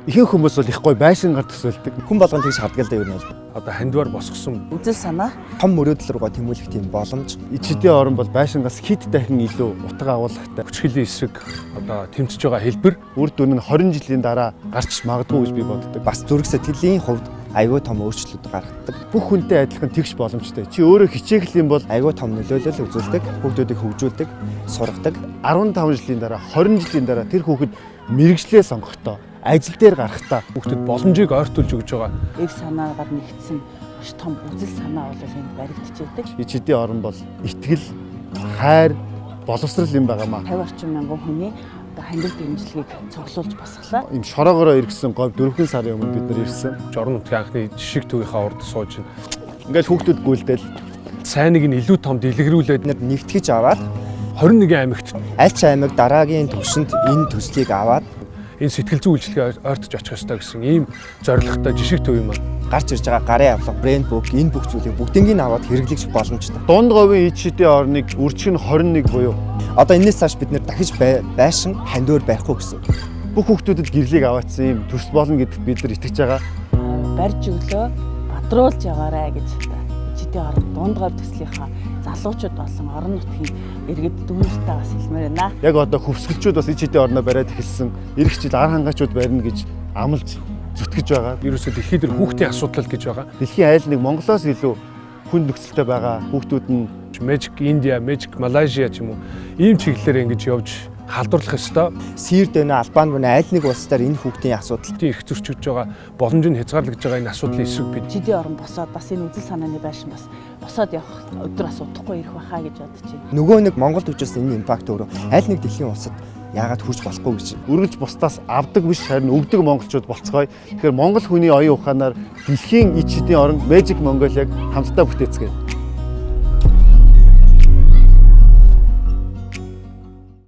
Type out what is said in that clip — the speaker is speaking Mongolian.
Ихэнх хүмүүс бол их гоё байшингаар төсөөлдөг. Хүн болгон тэгж хадгалдаг юм бол. Одоо хандвар босгосон Үзэл санаа Том мөрөөдөл рүүгээ тэмүүлэх тийм боломж. Ичидийн орон бол байшингаас хэд дахин илүү утга агуулгатай. хүчилийн эсрэг одоо тэмцэж байгаа хэлбэр Үр дүн нь 20 жилийн дараа гарч магадгүй гэж би боддог. Бас зүрх сэтгэлийн хувьд аюул том өөрчлөлт гаргадаг. Бүх хүнтэй адилхан тэгш боломжтой. Чи өөрөө хичээх юм бол Аюул том нөлөөлөл үзүүлдэг, хүүхдүүдийг хөгжүүлдэг, сургадаг. 15 жилийн дараа, 20 жилийн дараа тэр хүүхэд мэрэгжлээ сонгохдоо, ажил дээр гарахдаа хүүхдэд боломжийг ойртуулж өгж байгаа. эв санаагаар нэгдсэн маш том үзэл санаа бол энд баригдчихэдэг. Ичидийн орон бол итгэл, хайр, боловсрал юм байгаамаа. 50 орчим мянган хүний одоо хандив дэмжлэгийг цуглуулж басглаа. Им шороогоороо иргэсэн говь 4 сарын өмнө бид нар ирсэн. Жорон нутгийн анхны жишиг төвийнхаа урд сууж байна. Ингээл хүүхдүүд гүйлдээл Сайныг нь илүү том дэлгэрүүлээд Бид нэгтгэж аваад 21 аймагт аль ч аймаг дараагийн төвшөнд энэ төслийг аваад энэ сэтгэл зүйн үйлчлэгээ ойртож очих ёстой гэсэн ийм зорилготой жишиг төв юм аа. гарч ирж байгаа гарын авлага, брэнд бук, энэ бүх зүйлийг бүгднийг аваад хэрэглэх боломжтой. дунд говийн ичидийн орныг үржих нь 21 буюу Одоо энэс цааш бид нэр дахиж байшин хандвар байхгүй гэсэн. бүх хүүхдүүдэд гэрлийг аваадсан юм төсөл болно гэдэгт бид нар итгэж байгаа. Барьж өглөө бадруулж яваарай гэж та ичидийн орон дунд говь төслийнхаа залуучууд болон орон нутгийн иргэд дүүнэртэй бас хэлмээр байна. Яг одоо хөвсгөлчүүд бас ичидийн орноо бариад эхэлсэн. Ирэх жил ар хангаачууд барина гэж амлаж зүтгэж байгаа. Ерөөсөө дэлхийд дээр хүүхдийн асуудал гэж байгаа. Дэлхийн айл нэг Монголоос илүү хүн нөхцөлтэй байгаа хүүхдүүд нь Magic India, Magic Malaysia ч юм уу ийм чиглэлээр ингэж явж халдварлах ёстой. Сирд байна, Албан байна, аль нэг улсаар энэ хүүхдийн асуудал Эрх зөрчиж байгаа боломжийг хязгаарлаж байгаа энэ асуудлын эсрэг бид Ичидийн орон босоод бас энэ үзэл санааны байшин бас босоод явах өдөр бас удахгүй ирэх байхаа гэж бодож байна. нөгөө нэг Монголд үжсэн энэ импакт өөрөө аль нэг дэлхийн улсад яагаад хүрч болохгүй гэж. үргэлж бусдаас авдаг биш харин өгдөг монголчууд болцгоё. Тэгэхээр монгол хүний оюун ухаанаар дэлхийн ичидийн орон Magic Mongolia-г хамтдаа бүтээцгээе.